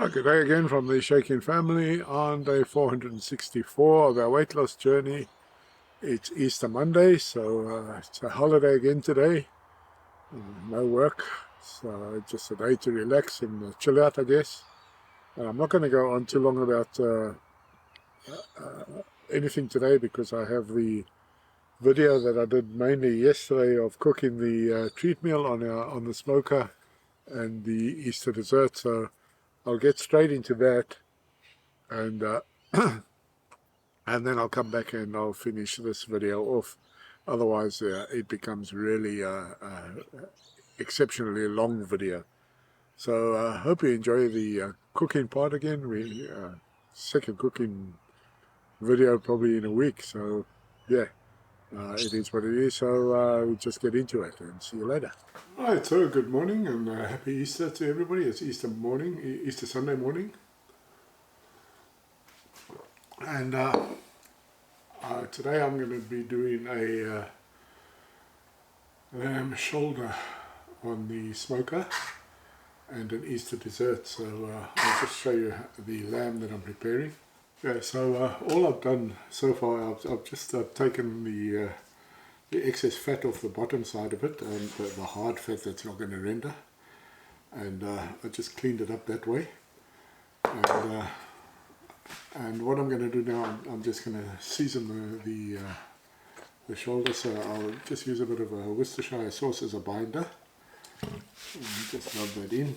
Good day again from the Shaking family on day 464 of our weight loss journey. It's Easter Monday, so it's a holiday again today. No work, so just a day to relax and chill out, I guess. I'm not going to go on too long about anything today because I have the video that I did mainly yesterday of cooking the treat meal on the smoker and the Easter dessert. So I'll get straight into that, and and then I'll come back and I'll finish this video off. Otherwise it becomes really exceptionally long video. So I hope you enjoy the cooking part again. We second cooking video probably in a week, so yeah, it is what it is. So we'll just get into it and see you later. Alright, so good morning and happy Easter to everybody. It's Easter morning, Easter Sunday morning. And today I'm going to be doing a lamb shoulder on the smoker and an Easter dessert. So I'll just show you the lamb that I'm preparing. Yeah, so all I've done so far, I've just taken the excess fat off the bottom side of it, and the hard fat that's not going to render, and I just cleaned it up that way. And what I'm going to do now, I'm just going to season the shoulder. So I'll just use a bit of a Worcestershire sauce as a binder. And just rub that in.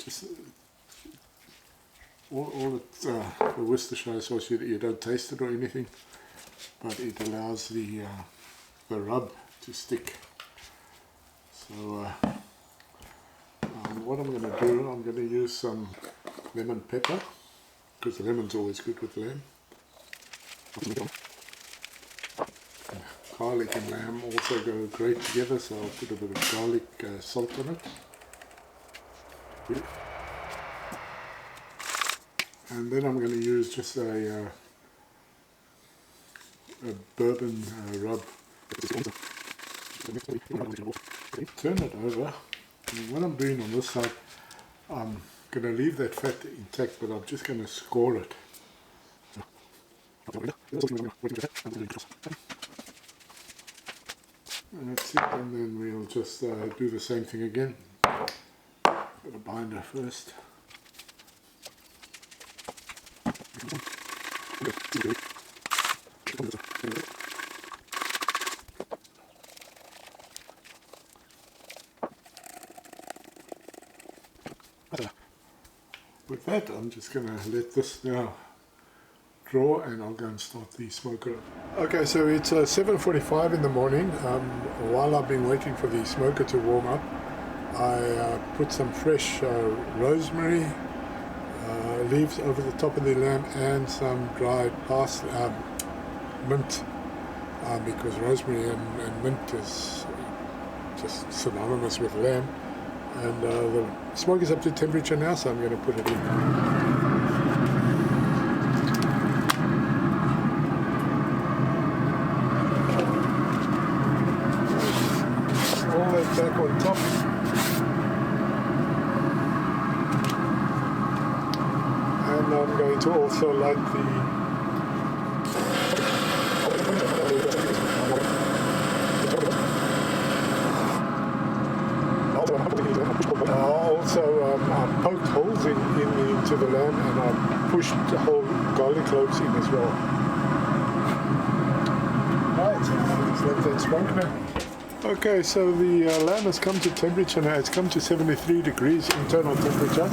Just the Worcestershire sauce, you don't taste it or anything, but it allows the rub to stick. So what I'm going to do, I'm going to use some lemon pepper, because the lemon's always good with lamb. Garlic and lamb also go great together, so I'll put a bit of garlic salt on it. And then I'm going to use just a bourbon rub. Turn it over. And what I'm doing on this side, I'm going to leave that fat intact, but I'm just going to score it. And that's it, and then we'll just do the same thing again. Put a binder first. With that, I'm just going to let this now draw, and I'll go and start the smoker. Okay, so it's 7:45 in the morning. While I've been waiting for the smoker to warm up, I put some fresh rosemary leaves over the top of the lamb and some dried parsley, mint, because rosemary and mint is just synonymous with lamb. And the smoke is up to temperature now, so I'm going to put it in. All that back on top. And I'm going to also light the I poked holes into the lamb, and I pushed the whole garlic cloves in as well. Right, let's let that smoke now. Okay, so the lamb has come to temperature now. It's come to 73 degrees internal temperature.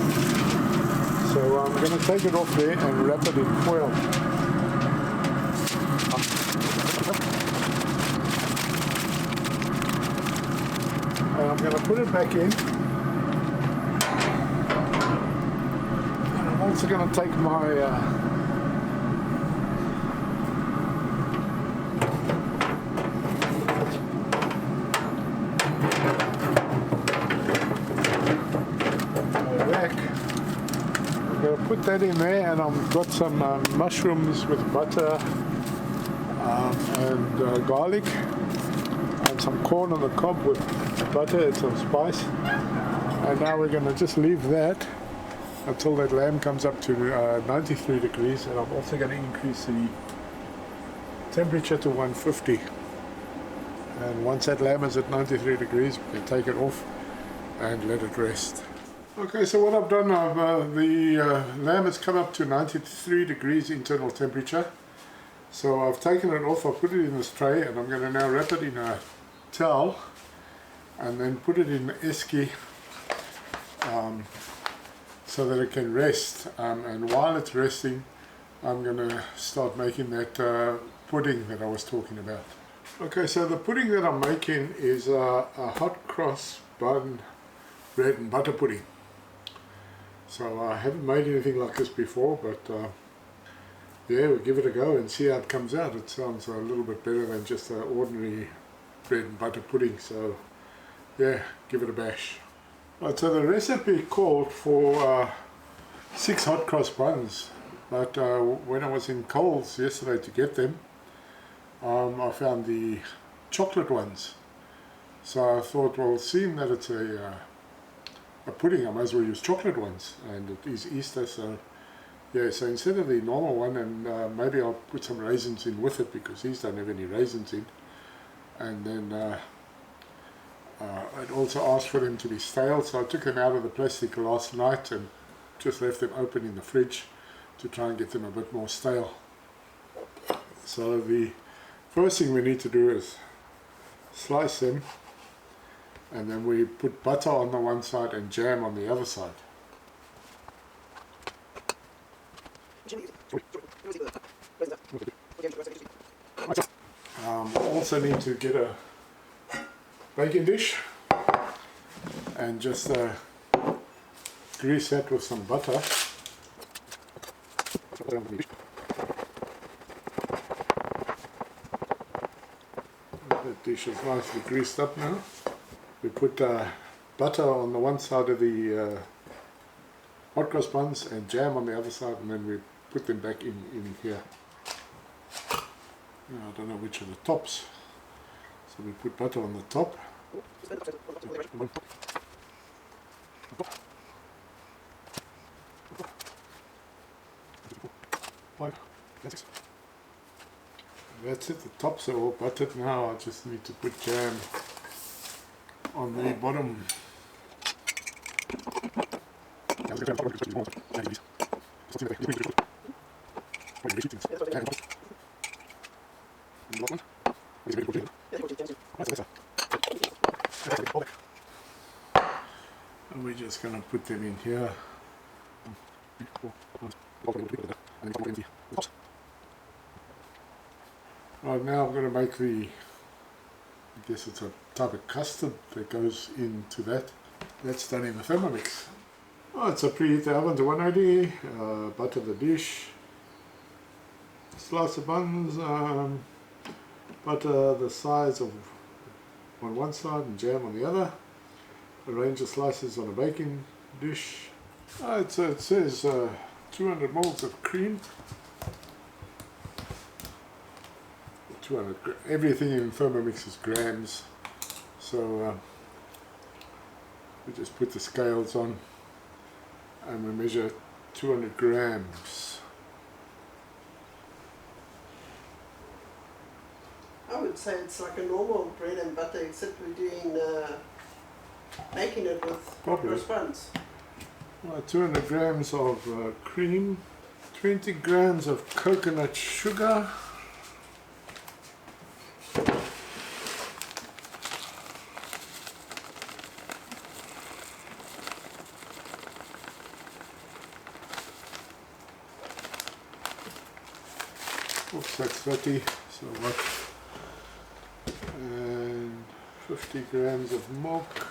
So I'm going to take it off there and wrap it in foil. And I'm going to put it back in. I'm also going to take my rack. I'm going to put that in there, and I've got some mushrooms with butter and garlic, and some corn on the cob with butter and some spice. And now we're going to just leave that until that lamb comes up to 93 degrees, and I'm also going to increase the temperature to 150. And once that lamb is at 93 degrees, we can take it off and let it rest. Okay, so what I've done, the lamb has come up to 93 degrees internal temperature. So I've taken it off, I've put it in this tray, and I'm going to now wrap it in a towel and then put it in the esky so that it can rest. And while it's resting, I'm going to start making that pudding that I was talking about. Okay, so the pudding that I'm making is a hot cross bun bread and butter pudding. So I haven't made anything like this before, but yeah, we'll give it a go and see how it comes out. It sounds a little bit better than just an ordinary bread and butter pudding, so yeah, give it a bash. Right, so the recipe called for 6 hot cross buns, but when I was in Coles yesterday to get them, I found the chocolate ones. So I thought, well, seeing that it's a pudding, I might as well use chocolate ones, and it is Easter, so yeah, so instead of the normal one, and maybe I'll put some raisins in with it, because these don't have any raisins in. And then I'd also asked for them to be stale, so I took them out of the plastic last night and just left them open in the fridge to try and get them a bit more stale. So the first thing we need to do is slice them, and then we put butter on the one side and jam on the other side. Also need to get a baking dish and just grease that with some butter. The dish is nicely greased up now. We put butter on the one side of the hot cross buns and jam on the other side, and then we put them back in here. Now, I don't know which are the tops, so we put butter on the top. That's it, the tops are all buttered now. I just need to put jam on the bottom. And we're just going to put them in here. Right, now I'm going to make the, I guess it's a type of custard that goes into that. That's done in the Thermomix. Oh, it's a preheat the oven to 180, butter the dish, slice of buns, butter the size of on one side and jam on the other. Arrange the slices on a baking dish. It says 200 ml of cream. 200, everything in Thermomix is grams, so we just put the scales on and we measure 200 grams. I would say it's like a normal bread and butter, except we're doing making it with cross buns. 200 grams of cream, 20 grams of coconut sugar, oops, that's 30, so what? And 50 grams of milk.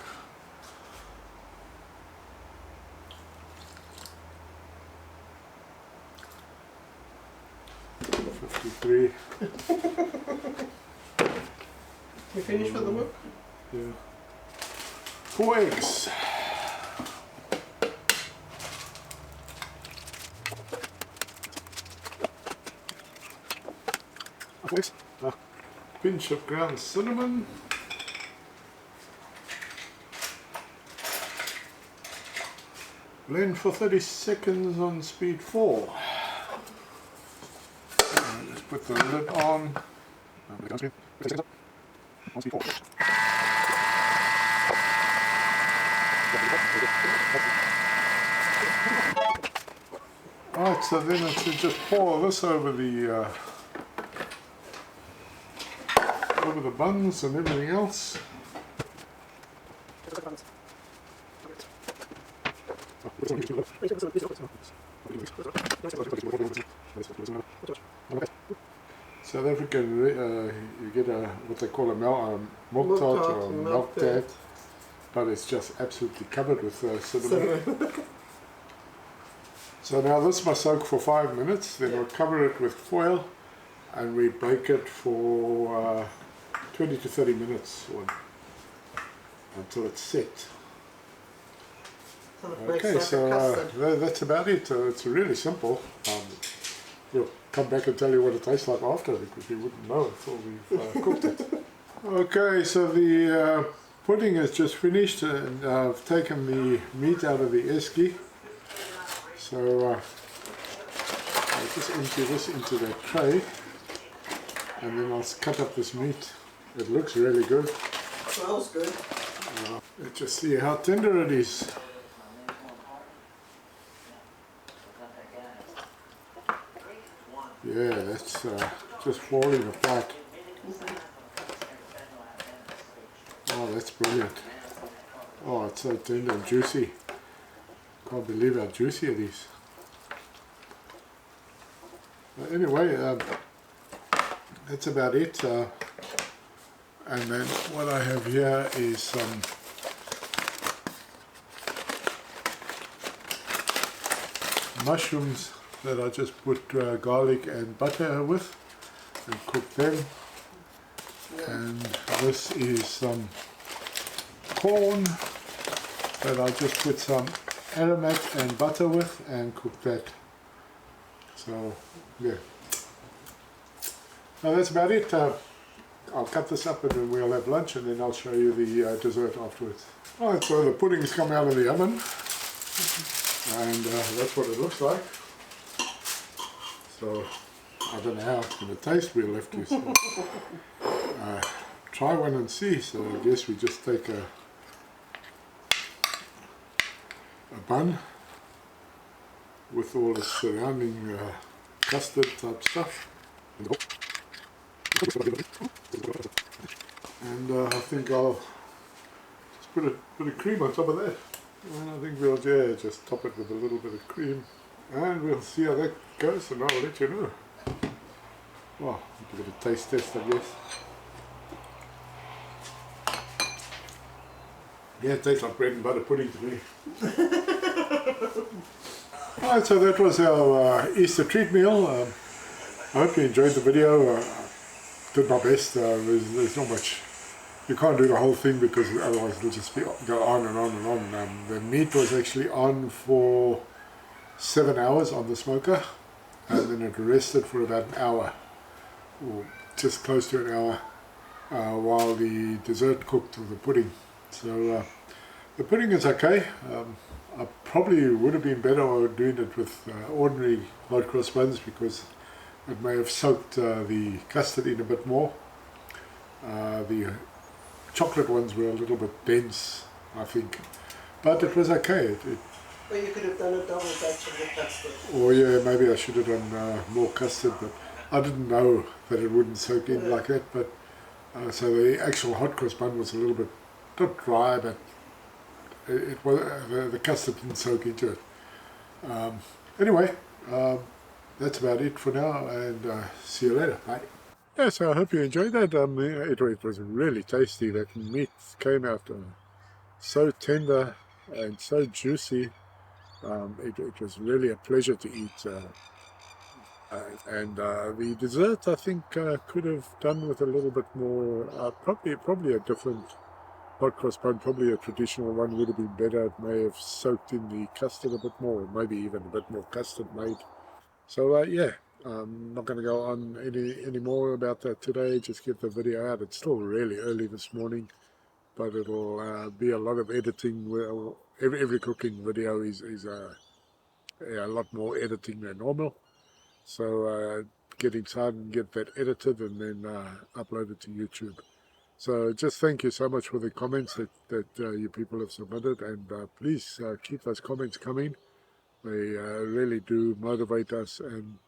You finished with the milk? Yeah. 4 eggs. A pinch of ground cinnamon. Blend for 30 seconds on speed 4. Just put the lid on. On speed 4. Right, so then I should just pour this over the buns and everything else. South African, you get what they call a milk tart or milk tat, but it's just absolutely covered with cinnamon. So now this must soak for 5 minutes, then we'll cover it with foil and we bake it for 20 to 30 minutes until it's set. Okay, so that's about it. It's really simple. We'll come back and tell you what it tastes like after, because you wouldn't know until we've cooked it. Okay, so the pudding is just finished and I've taken the meat out of the esky. So I'll just empty this into the tray and then I'll cut up this meat. It looks really good. It smells good. Let's just see how tender it is. Yeah, that's just falling apart. Oh, that's brilliant. Oh, it's so tender and juicy. Can't believe how juicy it is. Anyway, that's about it. And then what I have here is some mushrooms that I just put garlic and butter with and cook them. And this is some corn that I just put some aromat and butter with and cook that. So yeah, now that's about it. I'll cut this up and then we'll have lunch and then I'll show you the dessert afterwards. Alright, so the pudding's come out of the oven and that's what it looks like. So I don't know how it's going to taste. We'll have to try one and see. So I guess we just take a bun with all the surrounding custard type stuff, and I think I'll just put a bit of cream on top of that, and I think we'll just top it with a little bit of cream and we'll see how that goes and I'll let you know. Well, a bit of a taste test, I guess. Yeah, it tastes like bread and butter pudding to me. Alright, so that was our Easter treat meal. I hope you enjoyed the video. Did my best. There's not much. You can't do the whole thing because otherwise it'll just go on and on and on. The meat was actually on for 7 hours on the smoker, and then it rested for about an hour, or just close to an hour, while the dessert cooked with the pudding. So the pudding is okay. I probably would have been better doing it with ordinary hot cross buns because it may have soaked the custard in a bit more. The chocolate ones were a little bit dense, I think, but it was okay. Or you could have done a double batch of the custard. Or yeah, maybe I should have done more custard, but I didn't know that it wouldn't soak in like that. But so the actual hot cross bun was a little bit not dry, but it was the custard didn't soak into it. Anyway, that's about it for now, and see you later. Bye. Yeah, so I hope you enjoyed that. It was really tasty. That meat came out so tender and so juicy. It was really a pleasure to eat. And the dessert, I think, could have done with a little bit more. Probably a different hot cross bun, probably a traditional one would have been better. It may have soaked in the custard a bit more, maybe even a bit more custard made. So yeah, I'm not going to go on any more about that today. Just get the video out. It's still really early this morning, but it'll be a lot of editing every cooking video is a lot more editing than normal. So getting started and get that edited and then uploaded to YouTube. So just thank you so much for the comments that you people have submitted, and please keep those comments coming. They really do motivate us and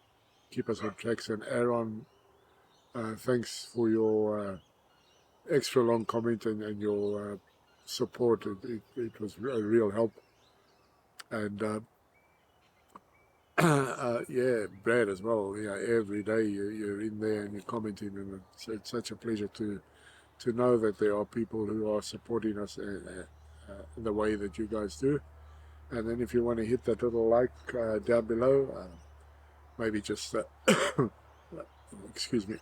keep us on tracks. And Aaron, thanks for your extra long comment and your support. It was a real help. And yeah, Brad as well. Yeah, every day you're in there and you're commenting, and it's such a pleasure to know that there are people who are supporting us in the way that you guys do. And then if you want to hit that little like down below, maybe just excuse me,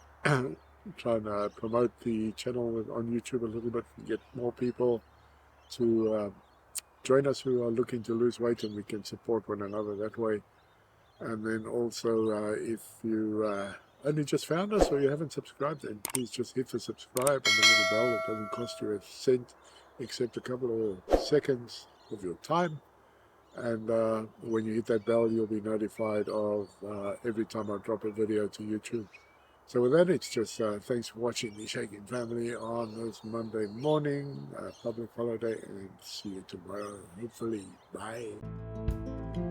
try and promote the channel on YouTube a little bit, get more people to join us who are looking to lose weight, and we can support one another that way. And then also if you only just found us or you haven't subscribed, then please just hit the subscribe and the little bell. It doesn't cost you a cent except a couple of seconds of your time. And when you hit that bell, you'll be notified of every time I drop a video to YouTube. So with that, it's just thanks for watching the Shaking Family on this Monday morning, public holiday, and see you tomorrow, hopefully. Bye.